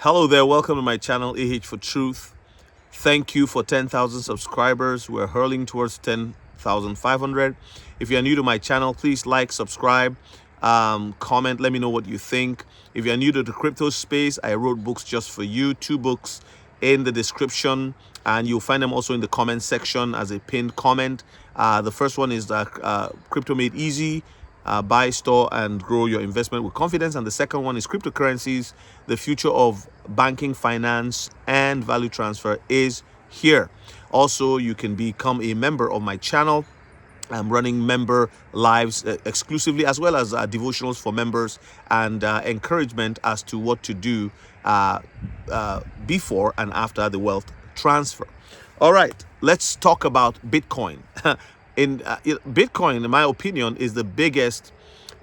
Hello there, welcome to my channel, AH for Truth. Thank you for 10,000 subscribers. We're hurling towards 10,500. If you're new to my channel, please like, subscribe, comment, let me know what you think. If you're new to the crypto space, I wrote books just for you, 2 books in the description, and you'll find them also in the comment section as a pinned comment. The first one is Crypto Made Easy. Buy, store, and grow your investment with confidence. And the second one is Cryptocurrencies. The future of banking, finance, and value transfer is here. Also, you can become a member of my channel. I'm running member lives exclusively, as well as devotionals for members and encouragement as to what to do before and after the wealth transfer. All right, let's talk about Bitcoin. Bitcoin, in my opinion, is the biggest,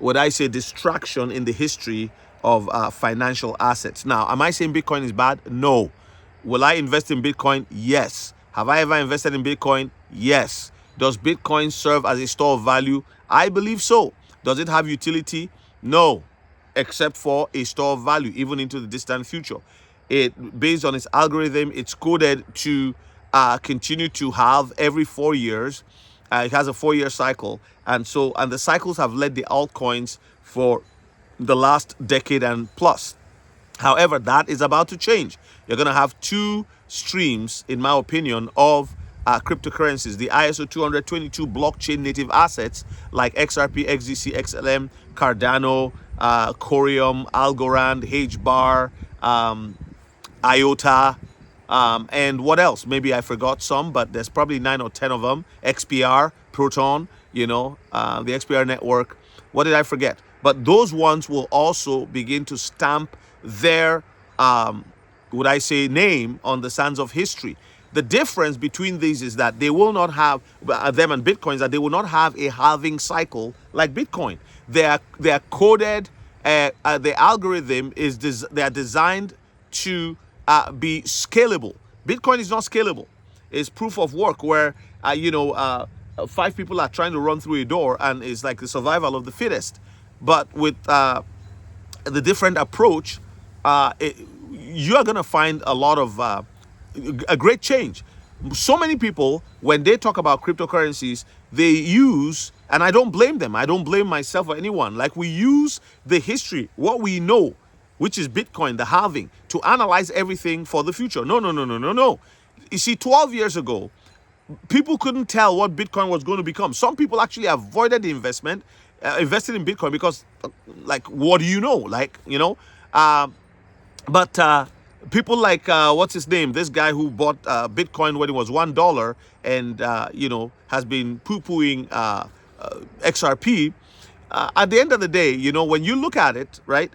what I say, distraction in the history of financial assets. Now, am I saying Bitcoin is bad? No. Will I invest in Bitcoin? Yes. Have I ever invested in Bitcoin? Yes. Does Bitcoin serve as a store of value? I believe so. Does it have utility? No, except for a store of value, even into the distant future. Based on its algorithm, it's coded to continue to have every 4 years. It has a 4-year cycle, and the cycles have led the altcoins for the last decade and plus. However, that is about to change. You're going to have 2 streams, in my opinion, of cryptocurrencies: the ISO 222 blockchain native assets like XRP, XDC, XLM, Cardano, Corium, Algorand, HBAR, IOTA. And what else? Maybe I forgot some, but there's probably 9 or 10 of them. XPR, Proton, the XPR network. What did I forget? But those ones will also begin to stamp their, name on the sands of history. The difference between these is that they will not have, them and Bitcoins, that they will not have a halving cycle like Bitcoin. They are coded, the algorithm they are designed to be scalable. Bitcoin is not scalable. It's proof of work where 5 people are trying to run through a door, and it's like the survival of the fittest. But with the different approach, you are going to find a lot of a great change. So many people, when they talk about cryptocurrencies, they use, and I don't blame them, I don't blame myself or anyone, like we use the history, what we know, which is Bitcoin, the halving, to analyze everything for the future. No. You see, 12 years ago, people couldn't tell what Bitcoin was going to become. Some people actually avoided the invested in Bitcoin because, what do you know? People like, what's his name? This guy who bought Bitcoin when it was $1 and, has been poo-pooing XRP. At the end of the day, when you look at it, right,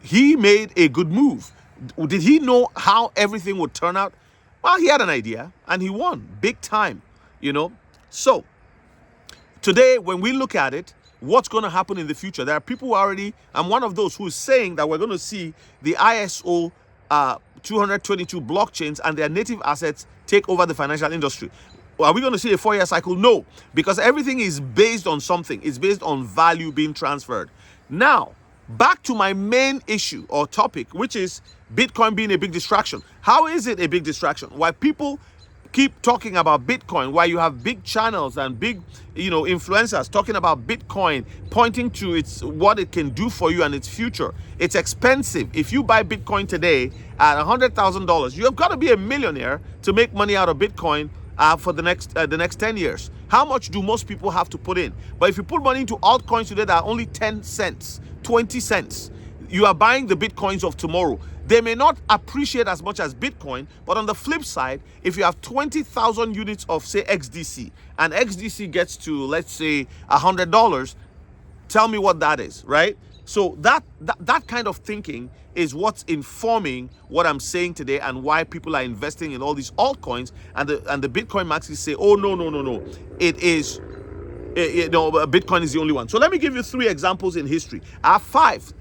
he made a good move. Did he know how everything would turn out? Well, he had an idea and he won big time, So today, when we look at it, what's going to happen in the future? There are people who I'm one of those who is saying that we're going to see the ISO 222 blockchains and their native assets take over the financial industry. Are we going to see a 4-year cycle? No, because everything is based on something. It's based on value being transferred. Now, back to my main issue or topic, which is Bitcoin being a big distraction. How is it a big distraction? Why people keep talking about Bitcoin, why you have big channels and big, influencers talking about Bitcoin, pointing to what it can do for you and its future. It's expensive. If you buy Bitcoin today at $100,000, you have got to be a millionaire to make money out of Bitcoin for the next 10 years. How much do most people have to put in? But if you put money into altcoins today that are only 10 cents, 20 cents, you are buying the Bitcoins of tomorrow. They may not appreciate as much as Bitcoin, but on the flip side, if you have 20,000 units of, say, XDC, and XDC gets to, let's say, $100, tell me what that is, right? So that kind of thinking is what's informing what I'm saying today and why people are investing in all these altcoins, and the Bitcoin maxis say, oh, no. It is, Bitcoin is the only one. So let me give you 3 examples in history. I have 5,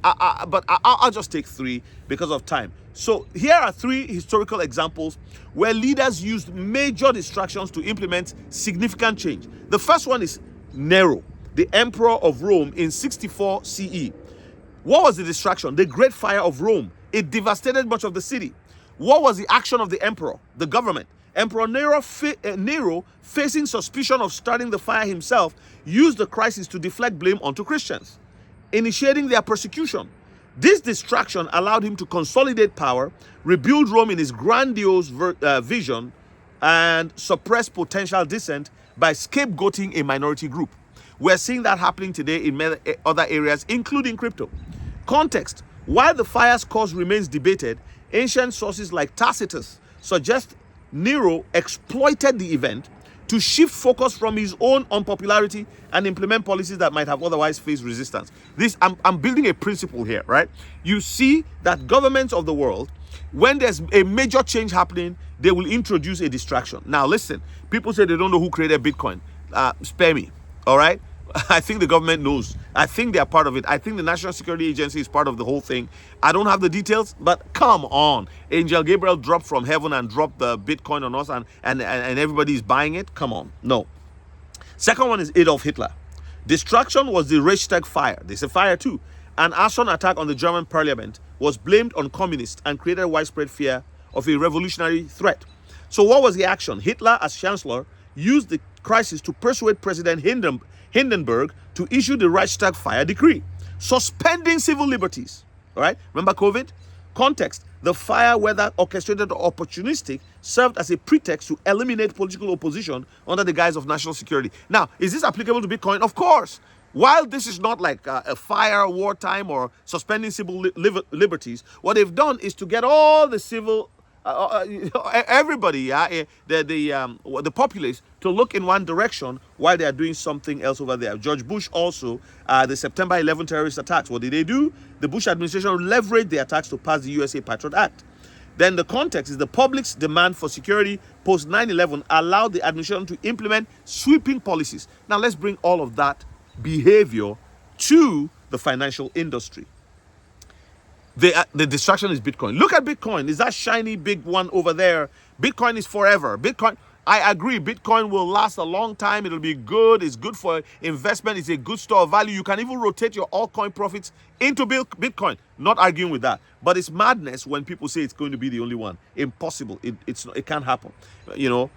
but I'll just take 3 because of time. So here are 3 historical examples where leaders used major distractions to implement significant change. The first one is Nero, the emperor of Rome in 64 CE. What was the distraction? The Great Fire of Rome It devastated much of the city. What was the action of the emperor, the government? Emperor Nero, facing suspicion of starting the fire himself, used the crisis to deflect blame onto Christians, initiating their persecution. This distraction allowed him to consolidate power, rebuild Rome in his grandiose vision, and suppress potential dissent by scapegoating a minority group. We're seeing that happening today in many other areas, including crypto. Context: while the fire's cause remains debated, ancient sources like Tacitus suggest Nero exploited the event to shift focus from his own unpopularity and implement policies that might have otherwise faced resistance. I'm building a principle here, right? You see that governments of the world, when there's a major change happening, they will introduce a distraction. Now listen, people say they don't know who created Bitcoin. Spare me, all right? I think the government knows. I think they are part of it. I think the National Security Agency is part of the whole thing. I don't have the details, but come on. Angel Gabriel dropped from heaven and dropped the Bitcoin on us, and everybody is buying it. Come on. No. Second one is Adolf Hitler. Distraction was the Reichstag fire. There's a fire too. An arson attack on the German parliament was blamed on communists and created widespread fear of a revolutionary threat. So what was the action? Hitler, as chancellor, used the crisis to persuade President Hindenburg to issue the Reichstag fire decree, suspending civil liberties. All right, remember COVID? Context: the fire, whether orchestrated or opportunistic, served as a pretext to eliminate political opposition under the guise of national security. Now, is this applicable to Bitcoin? Of course. While this is not like a fire, wartime, or suspending civil liberties, what they've done is to get all the civil everybody, the populace, to look in one direction while they are doing something else over there. George Bush also, the September 11 terrorist attacks. What did they do? The Bush administration leveraged the attacks to pass the USA Patriot Act. Then the context is the public's demand for security post 9/11 allowed the administration to implement sweeping policies. Now let's bring all of that behavior to the financial industry. The distraction is Bitcoin. Look at Bitcoin. Is that shiny big one over there? Bitcoin is forever. Bitcoin, I agree, Bitcoin will last a long time. It'll be good. It's good for investment. It's a good store of value. You can even rotate your altcoin profits into Bitcoin. Not arguing with that. But it's madness when people say it's going to be the only one. Impossible. It can't happen. You know.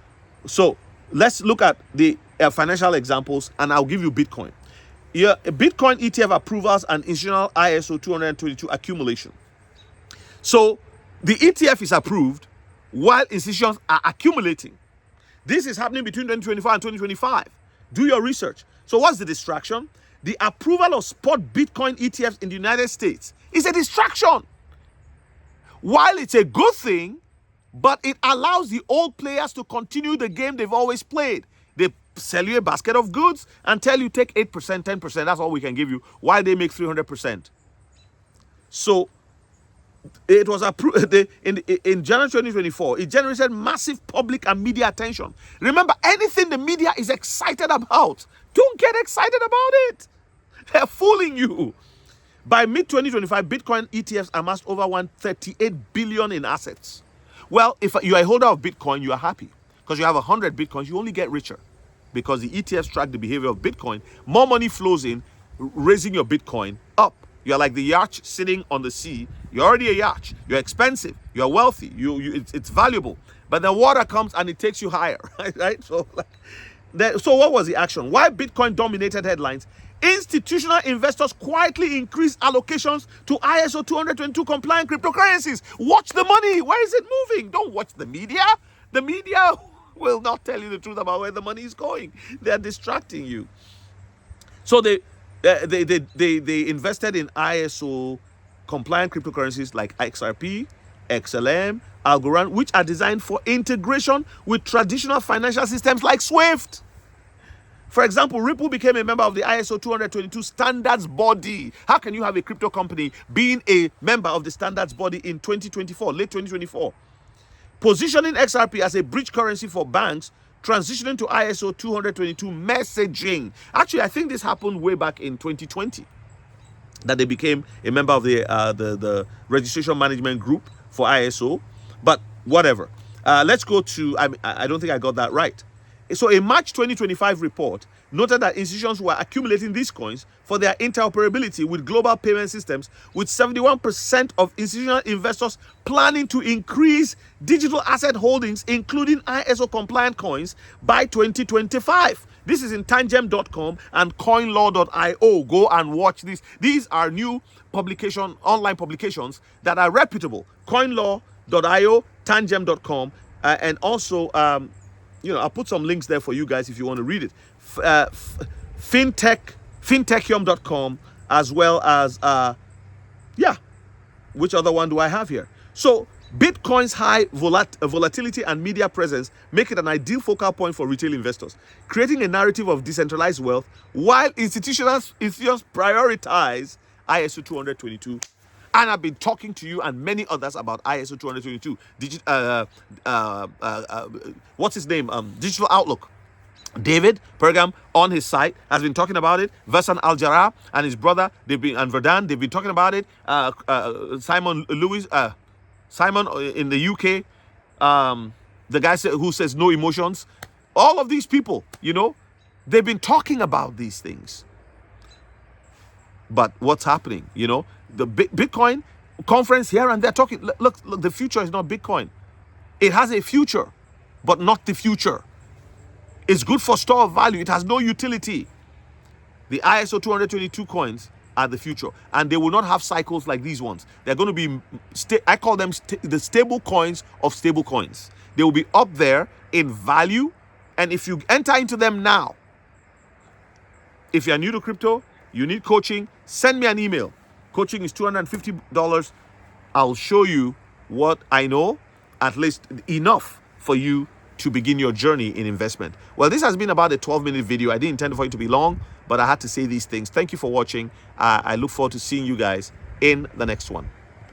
So let's look at the financial examples, and I'll give you Bitcoin. Yeah, Bitcoin ETF approvals and institutional ISO 222 accumulation. So the ETF is approved while institutions are accumulating. This is happening between 2024 and 2025. Do your research. So what's the distraction? The approval of spot Bitcoin ETFs in the United States is a distraction. While it's a good thing, but it allows the old players to continue the game they've always played. They sell you a basket of goods and tell you take 8%, 10%, that's all we can give you, while they make 300%. So it was approved in January 2024. It generated massive public and media attention. Remember, anything the media is excited about, don't get excited about it. They're fooling you. By mid-2025, Bitcoin ETFs amassed over 138 billion in assets. Well, if you are a holder of Bitcoin, you are happy. Because you have 100 Bitcoins, you only get richer. Because the ETFs track the behavior of Bitcoin. More money flows in, raising your Bitcoin up. You're like the yacht sitting on the sea. You're already a yacht. You're expensive. You're wealthy. It's valuable. But the water comes and it takes you higher, right? So what was the action? Why Bitcoin dominated headlines? Institutional investors quietly increased allocations to ISO 222 compliant cryptocurrencies. Watch the money. Where is it moving? Don't watch the media. The media will not tell you the truth about where the money is going. They are distracting you. So they invested in ISO compliant cryptocurrencies like XRP, XLM, Algorand, which are designed for integration with traditional financial systems like SWIFT. For example, Ripple became a member of the ISO 222 standards body. How can you have a crypto company being a member of the standards body in 2024, late 2024? Positioning XRP as a bridge currency for banks, transitioning to ISO 222 messaging. Actually, I think this happened way back in 2020, that they became a member of the registration management group for ISO. But whatever. Let's go to, I don't think I got that right. So a March 2025 report noted that institutions were accumulating these coins for their interoperability with global payment systems, with 71% of institutional investors planning to increase digital asset holdings, including ISO compliant coins, by 2025. This is in tangem.com and coinlaw.io. Go and watch this. These are new online publications that are reputable. Coinlaw.io, tangem.com, and also, I'll put some links there for you guys if you want to read it. Fintechium.com, as well as, which other one do I have here? So, Bitcoin's high volatility and media presence make it an ideal focal point for retail investors, creating a narrative of decentralized wealth while institutions prioritize ISO 222. And I've been talking to you and many others about ISO 222. What's his name? Digital Outlook. David Pergam on his site has been talking about it. Versan Al-Jarrah and his brother, and Verdan, they've been talking about it. Simon in the UK, the guy who says no emotions. All of these people, they've been talking about these things. But what's happening? The Bitcoin conference here and there talking. Look, the future is not Bitcoin. It has a future, but not the future. It's good for store of value. It has no utility. The ISO 222 coins are the future, and they will not have cycles like these ones. They're going to be, I call them the stable coins of stable coins. They will be up there in value, and if you enter into them now, if you're new to crypto, you need coaching, send me an email. Coaching is $250. I'll show you what I know, at least enough for you to begin your journey in investment. Well, this has been about a 12-minute video. I didn't intend for it to be long, but I had to say these things. Thank you for watching. I look forward to seeing you guys in the next one.